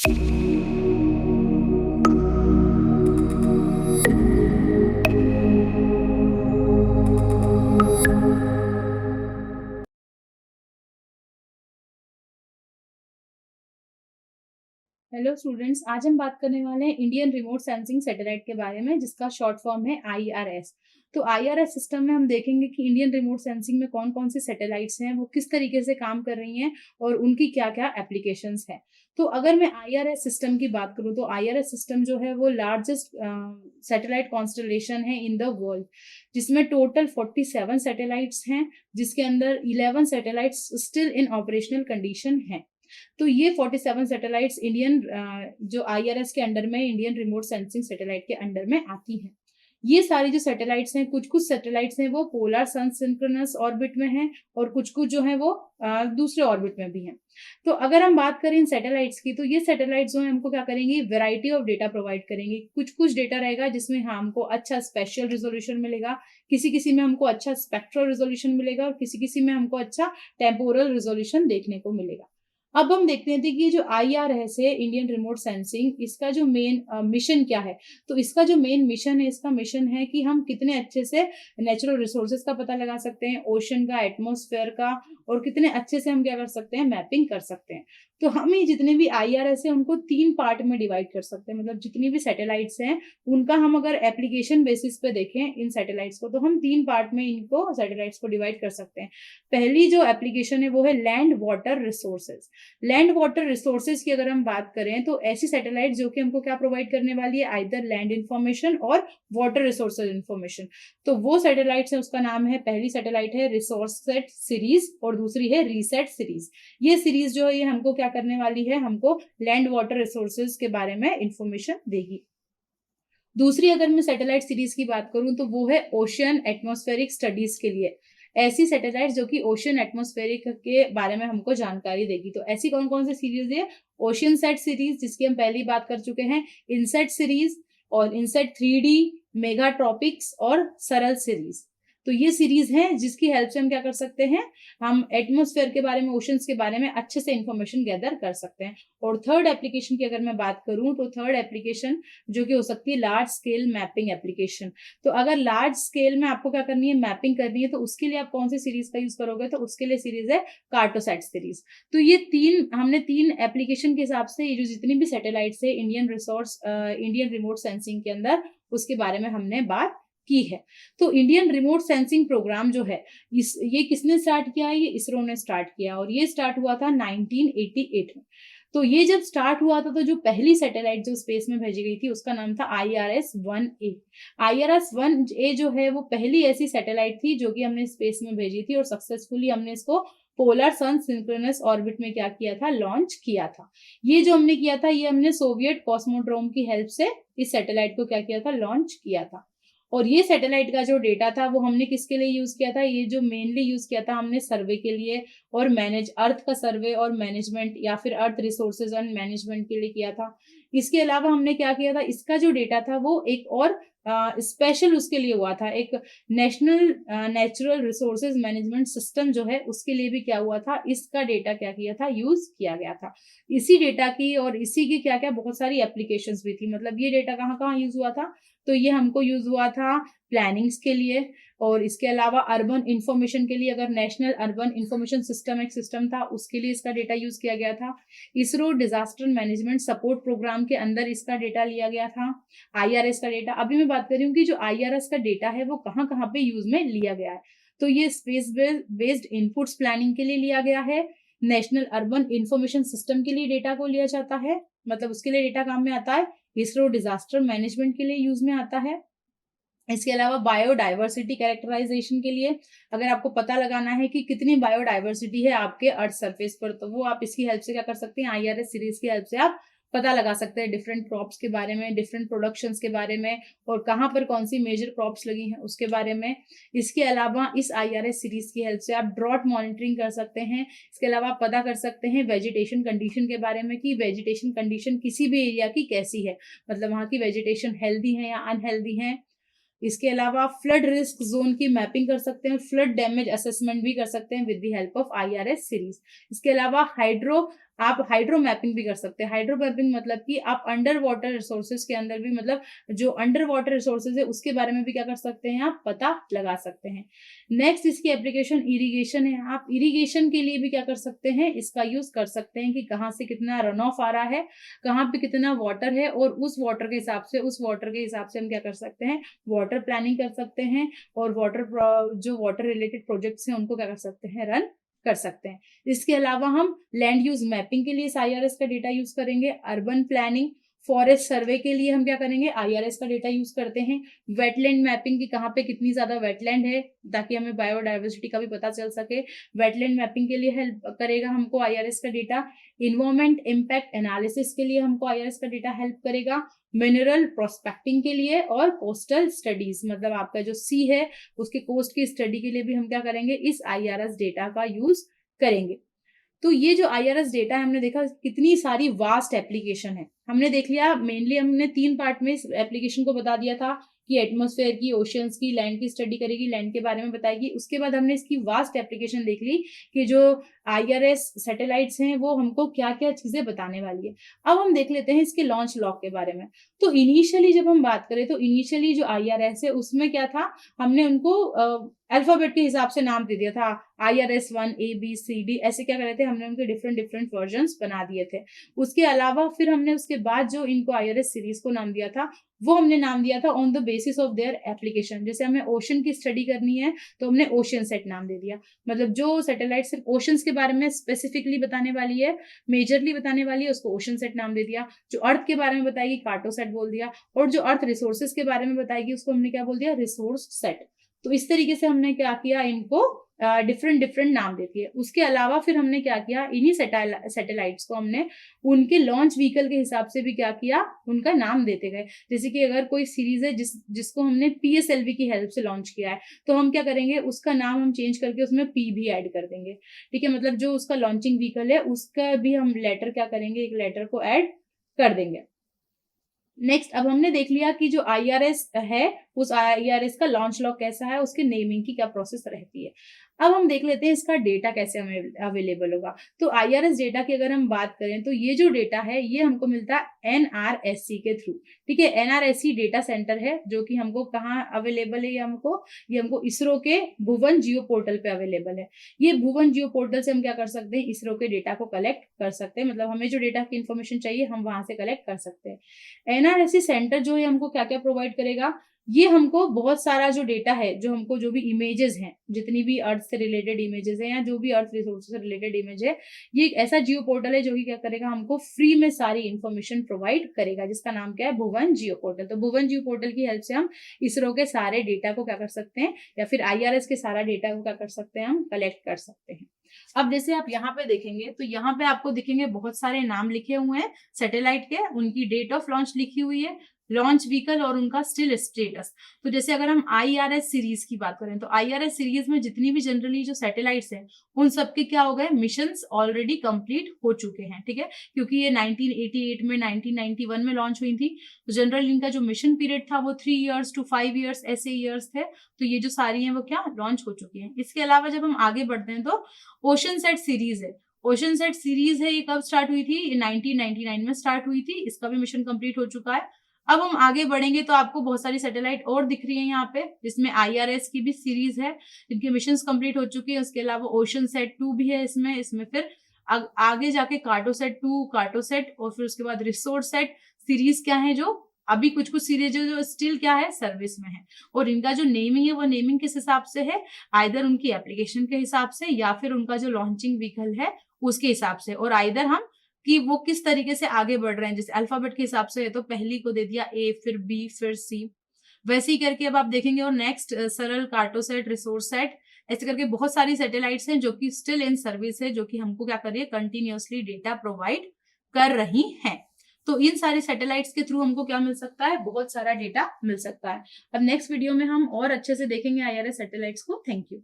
Hello students, आज हम बात करने वाले हैं इंडियन रिमोट सेंसिंग सैटेलाइट के बारे में, जिसका शॉर्ट फॉर्म है आईआरएस। तो आईआरएस सिस्टम में हम देखेंगे कि इंडियन रिमोट सेंसिंग में कौन कौन सी सैटेलाइट्स हैं, वो किस तरीके से काम कर रही हैं और उनकी क्या क्या एप्लीकेशंस हैं। तो अगर मैं आईआरएस सिस्टम की बात करूं तो आईआरएस सिस्टम जो है वो लार्जेस्ट सैटेलाइट कॉन्स्टलेशन है इन द वर्ल्ड, जिसमें टोटल 47 सैटेलाइट्स हैं, जिसके अंदर 11 satellites still in operational condition हैं। तो ये 47 सैटेलाइट्स इंडियन जो आईआरएस के अंडर में, इंडियन रिमोट सेंसिंग सैटेलाइट के अंडर में आती हैं। ये सारी जो सैटेलाइट्स हैं, कुछ कुछ सैटेलाइट्स हैं वो पोलर सन सिंक्रोनस ऑर्बिट में हैं और कुछ कुछ जो है वो दूसरे ऑर्बिट में भी हैं। तो अगर हम बात करें इन सैटेलाइट्स की, तो ये सैटेलाइट्स जो है हमको क्या करेंगी, वैरायटी ऑफ डेटा प्रोवाइड करेंगी। कुछ कुछ डेटा रहेगा जिसमें हमको अच्छा स्पेशल रिजोल्यूशन मिलेगा, किसी किसी में हमको अच्छा स्पेक्ट्रल रिजोल्यूशन मिलेगा और किसी किसी में हमको अच्छा टेम्पोरल रिजोल्यूशन देखने को मिलेगा। अब हम देखते हैं कि जो आईआरएस है, इंडियन रिमोट सेंसिंग, इसका जो मेन मिशन क्या है। तो इसका जो मेन मिशन है, इसका मिशन है कि हम कितने अच्छे से नेचुरल रिसोर्सेज का पता लगा सकते हैं, ओशन का, एटमॉस्फेयर का, और कितने अच्छे से हम क्या कर सकते हैं, मैपिंग कर सकते हैं। तो हम ये जितने भी आईआरएस है उनको 3 पार्ट में डिवाइड कर सकते हैं। मतलब जितनी भी सैटेलाइट्स हैं उनका हम अगर एप्लीकेशन बेसिस पे देखें इन सैटेलाइट्स को, तो हम 3 पार्ट में इनको सैटेलाइट्स को डिवाइड कर सकते हैं। पहली जो एप्लीकेशन है वो है land water resources. Land water resources की अगर हम बात करें तो ऐसी सैटेलाइट जो कि हमको क्या प्रोवाइड करने वाली है, आइदर लैंड इंफॉर्मेशन और वाटर रिसोर्सेज इंफॉर्मेशन। तो वो सैटेलाइट्स है, उसका नाम है, पहली सैटेलाइट है रिसोर्सेट सीरीज और दूसरी है रीसेट सीरीज। ये सीरीज जो है ये हमको क्या करने वाली है, हमको लैंड वाटर रिसोर्सेज के बारे में इंफॉर्मेशन देगी। दूसरी अगर मैं सैटेलाइट सीरीज की बात करूं तो वो है ओशन एटमॉस्फेरिक स्टडीज के लिए। ऐसी सैटेलाइट जो कि ओशन एटमॉस्फेरिक के बारे में हमको जानकारी देगी। तो ऐसी कौन कौन सी सीरीज है, ओशन सेट सीरीज जिसकी हम पहली बात कर चुके हैं, इनसेट सीरीज और इनसेट 3D, मेगाट्रॉपिक्स और सरल सीरीज। तो ये सीरीज हैं जिसकी हेल्प से हम क्या कर सकते हैं, हम एटमॉस्फेयर के बारे में, ओशंस के बारे में अच्छे से इंफॉर्मेशन गैदर कर सकते हैं। और थर्ड एप्लीकेशन की अगर मैं बात करूं तो थर्ड एप्लीकेशन जो कि हो सकती है लार्ज स्केल मैपिंग एप्लीकेशन। तो अगर लार्ज स्केल में आपको क्या करनी है, मैपिंग करनी है, तो उसके लिए आप कौन सी सीरीज का यूज करोगे, तो उसके लिए सीरीज है कार्टोसैट सीरीज। तो ये हमने तीन एप्लीकेशन के हिसाब से ये जो जितनी भी सैटेलाइट्स है इंडियन रिमोट सेंसिंग के अंदर, उसके बारे में हमने बात की है। तो इंडियन रिमोट सेंसिंग प्रोग्राम जो है ये किसने स्टार्ट किया है, ये इसरो ने स्टार्ट किया और ये स्टार्ट हुआ था 1988 में। तो ये जब स्टार्ट हुआ था तो जो पहली सैटेलाइट जो स्पेस में भेजी गई थी उसका नाम था IRS-1A। IRS-1A जो है वो पहली ऐसी सैटेलाइट थी जो कि हमने स्पेस में भेजी थी और सक्सेसफुली हमने इसको पोलर सन सिंक्रोनस ऑर्बिट में क्या किया था, लॉन्च किया था। ये जो हमने किया था ये हमने सोवियत कॉस्मोड्रोम की हेल्प से इस सैटेलाइट को क्या किया था, लॉन्च किया था। और ये सैटेलाइट का जो डेटा था वो हमने किसके लिए यूज किया था, ये जो मेनली यूज किया था हमने सर्वे के लिए और अर्थ का सर्वे और मैनेजमेंट या फिर अर्थ रिसोर्सेज एंड मैनेजमेंट के लिए किया था। इसके अलावा हमने क्या किया था, इसका जो डेटा था वो एक और स्पेशल उसके लिए हुआ था, एक national natural resources management system जो है उसके लिए भी क्या हुआ था, इसका डेटा क्या किया था, यूज किया गया था। इसी डेटा की और इसी की क्या क्या बहुत सारी एप्लीकेशंस भी थी। मतलब ये डेटा कहाँ कहाँ यूज हुआ था, तो ये हमको यूज हुआ था प्लानिंग्स के लिए और इसके अलावा अर्बन इंफॉर्मेशन के लिए, अगर नेशनल अर्बन इंफॉर्मेशन सिस्टम एक सिस्टम था उसके लिए इसका डेटा यूज किया गया था। ISRO disaster management support program के अंदर इसका डेटा लिया गया था। आईआरएस का डेटा, अभी मैं बात कर रही हूँ कि जो आईआरएस का डेटा है वो कहाँ कहाँ पे यूज में लिया गया है। तो ये स्पेस बेस्ड इनपुट्स प्लानिंग के लिए लिया गया है, नेशनल अर्बन इंफॉर्मेशन सिस्टम के लिए डेटा को लिया जाता है, मतलब उसके लिए डेटा काम में आता है। इसरो डिजास्टर मैनेजमेंट के लिए यूज में आता है। इसके अलावा बायोडाइवर्सिटी कैरेक्टराइजेशन के लिए, अगर आपको पता लगाना है कि कितनी बायोडाइवर्सिटी है आपके अर्थ सरफेस पर, तो वो आप इसकी हेल्प से क्या कर सकते हैं, आईआरएस सीरीज की हेल्प से आप पता लगा सकते हैं डिफरेंट क्रॉप्स के बारे में, डिफरेंट प्रोडक्शंस के बारे में और कहाँ पर कौन सी मेजर क्रॉप्स लगी हैं उसके बारे में। इसके अलावा इस आईआरएस सीरीज की हेल्प से आप ड्रॉट मॉनिटरिंग कर सकते हैं। इसके अलावा आप पता कर सकते हैं वेजिटेशन कंडीशन के बारे में कि वेजिटेशन कंडीशन किसी भी एरिया की कैसी है, मतलब वहाँ की वेजिटेशन हेल्दी है या अनहेल्दी है। इसके अलावा फ्लड रिस्क जोन की मैपिंग कर सकते हैं, फ्लड डैमेज असेसमेंट भी कर सकते हैं with the help of IRS series. इसके अलावा हाइड्रो आप हाइड्रो मैपिंग भी कर सकते हैं। हाइड्रो मैपिंग मतलब कि आप अंडर वाटर रिसोर्सेज के अंदर भी, मतलब जो अंडर वाटर रिसोर्सेज है उसके बारे में भी क्या कर सकते हैं, आप पता लगा सकते हैं। नेक्स्ट इसकी एप्लीकेशन इरिगेशन है। आप इरिगेशन के लिए भी क्या कर सकते हैं, इसका यूज कर सकते हैं कि कहाँ से कितना रन ऑफ आ रहा है, कहाँ पे कितना वाटर है, और उस वाटर के हिसाब से हम क्या कर सकते हैं, वाटर प्लानिंग कर सकते हैं, और जो वाटर रिलेटेड प्रोजेक्ट्स हैं उनको क्या कर सकते हैं, रन कर सकते हैं। इसके अलावा हम लैंड यूज मैपिंग के लिए इस IRS का डेटा यूज करेंगे। अर्बन प्लानिंग, फॉरेस्ट सर्वे के लिए हम क्या करेंगे, IRS का डेटा यूज करते हैं। वेटलैंड मैपिंग की कहाँ पे कितनी ज्यादा वेटलैंड है, ताकि हमें बायोडाइवर्सिटी का भी पता चल सके, वेटलैंड मैपिंग के लिए हेल्प करेगा हमको IRS का डेटा। इन्वायरमेंट इम्पैक्ट एनालिसिस के लिए हमको IRS का डेटा हेल्प करेगा। मिनरल प्रोस्पेक्टिंग के लिए, और कोस्टल स्टडीज, मतलब आपका जो सी है उसके कोस्ट की स्टडी के लिए भी हम क्या करेंगे, इस IRS डेटा का यूज करेंगे। तो ये जो IRS डेटा है, हमने देखा कितनी सारी वास्ट एप्लीकेशन है। हमने देख लिया, मेनली हमने 3 पार्ट में इस एप्लीकेशन को बता दिया था कि एटमॉस्फेयर की, ओशियंस की, लैंड की स्टडी करेगी, लैंड के बारे में बताएगी। उसके बाद हमने इसकी वास्ट एप्लीकेशन देख ली कि जो IRS सैटेलाइट्स हैं वो हमको क्या क्या चीजें बताने वाली है। अब हम देख लेते हैं इसके लॉन्च लॉग के बारे में। तो इनिशियली जब हम बात करें तो इनिशियली जो IRS है उसमें क्या था, हमने उनको अल्फाबेट के हिसाब से नाम दे दिया था। IRS 1 A B C D ऐसे क्या कर रहे थे, हमने उनके डिफरेंट डिफरेंट वर्जन्स बना दिए थे। उसके अलावा फिर हमने उसके बाद जो इनको IRS सीरीज को नाम दिया था, वो हमने नाम दिया था on the basis of their application. जैसे हमें ओशन की स्टडी करनी है तो हमने ओशन सेट नाम दे दिया, मतलब जो सैटेलाइट सिर्फ ओशंस के बारे में स्पेसिफिकली बताने वाली है, मेजरली बताने वाली है, उसको ओशन सेट नाम दे दिया। जो अर्थ के बारे में बताएगी कार्टोसेट बोल दिया, और जो अर्थ रिसोर्सेज के बारे में बताएगी उसको हमने क्या बोल दिया, रिसोर्स सेट। तो इस तरीके से हमने क्या किया, इनको डिफरेंट डिफरेंट नाम देती है। उसके अलावा फिर हमने क्या किया, इन्हीं सैटेलाइट्स को हमने उनके लॉन्च व्हीकल के हिसाब से भी क्या किया, उनका नाम देते गए। जैसे कि अगर कोई सीरीज है जिसको हमने PSLV की हेल्प से लॉन्च किया है, तो हम क्या करेंगे, उसका नाम हम चेंज करके उसमें P भी ऐड कर देंगे। ठीक है, मतलब जो उसका लॉन्चिंग व्हीकल है उसका भी हम लेटर क्या करेंगे, एक लेटर को ऐड कर देंगे। नेक्स्ट, अब हमने देख लिया कि जो IRS है उस IRS का लॉन्च लॉग कैसा है, उसके नेमिंग की क्या प्रोसेस रहती है। अब हम देख लेते हैं इसका डेटा कैसे हमें अवेलेबल होगा। तो IRS डेटा की अगर हम बात करें तो ये जो डेटा है ये हमको मिलता है NRSC के थ्रू। ठीक है, NRSC डेटा सेंटर है जो कि हमको कहाँ अवेलेबल है, ये हमको इसरो के भुवन जियो पोर्टल पे अवेलेबल है। ये भुवन जियो पोर्टल से हम क्या कर सकते हैं, इसरो के डेटा को कलेक्ट कर सकते हैं, मतलब हमें जो डेटा की इन्फॉर्मेशन चाहिए हम वहां से कलेक्ट कर सकते हैं। NRSC सेंटर जो है हमको क्या क्या प्रोवाइड करेगा, ये हमको बहुत सारा जो डेटा है, जो भी इमेजेस हैं, जितनी भी अर्थ से रिलेटेड इमेजेस हैं या जो भी अर्थ रिसोर्सेज से रिलेटेड इमेज है, ये एक ऐसा जियो पोर्टल है जो कि क्या करेगा, हमको फ्री में सारी इन्फॉर्मेशन प्रोवाइड करेगा, जिसका नाम क्या है, भुवन जियो पोर्टल। तो भुवन जियो पोर्टल की हेल्प से हम इसरो के सारे डेटा को क्या कर सकते हैं, या फिर IRS के सारा डेटा को क्या कर सकते हैं, हम कलेक्ट कर सकते हैं। अब जैसे आप यहाँ पे देखेंगे तो यहाँ पे आपको दिखेंगे बहुत सारे नाम लिखे हुए हैं सैटेलाइट के, उनकी डेट ऑफ लॉन्च लिखी हुई है, लॉन्च व्हीकल और उनका स्टिल स्टेटस। तो जैसे अगर हम IRS सीरीज की बात करें तो IRS सीरीज में जितनी भी जनरली जो सैटेलाइट्स हैं उन सबके क्या हो गए, मिशंस ऑलरेडी कंप्लीट हो चुके हैं। ठीक है, क्योंकि ये 1988 में 1991 में लॉन्च हुई थी, तो जनरल इनका जो मिशन पीरियड था वो 3 years to 5 years ऐसे ईयर्स थे। तो ये जो सारी हैं वो क्या लॉन्च हो चुकी हैं। इसके अलावा जब हम आगे बढ़ते हैं तो ओशन सेट सीरीज है। ओशन सेट सीरीज है, ये कब स्टार्ट हुई थी, 1999 में स्टार्ट हुई थी, इसका भी मिशन कंप्लीट हो चुका है। अब हम आगे बढ़ेंगे तो आपको बहुत सारी सैटेलाइट और दिख रही है यहाँ पे, जिसमें IRS की भी सीरीज है जिनके मिशंस कंप्लीट हो चुके हैं। उसके अलावा ओशन सेट 2 भी है इसमें फिर आगे जाके कार्टोसेट 2, कार्टोसेट, और फिर उसके बाद रिसोर्स सेट सीरीज क्या है, जो अभी कुछ सीरीज जो स्टिल क्या है, सर्विस में है। और इनका जो नेमिंग है वो नेमिंग किस हिसाब से है, आइदर उनकी एप्लीकेशन के हिसाब से या फिर उनका जो लॉन्चिंग व्हीकल है उसके हिसाब से, और आइदर हम कि वो किस तरीके से आगे बढ़ रहे हैं। जैसे अल्फाबेट के हिसाब से है तो पहली को दे दिया A, फिर B, फिर C, वैसे ही करके अब आप देखेंगे। और नेक्स्ट सरल, कार्टोसेट, रिसोर्स सेट, ऐसे करके बहुत सारी सैटेलाइट्स हैं जो कि स्टिल इन सर्विस है, जो कि हमको क्या कर रही है, कंटिन्यूअसली डेटा प्रोवाइड कर रही हैं। तो इन सारे सैटेलाइट्स के थ्रू हमको क्या मिल सकता है, बहुत सारा डेटा मिल सकता है। अब नेक्स्ट वीडियो में हम और अच्छे से देखेंगे IRS सैटेलाइट्स को। Thank you.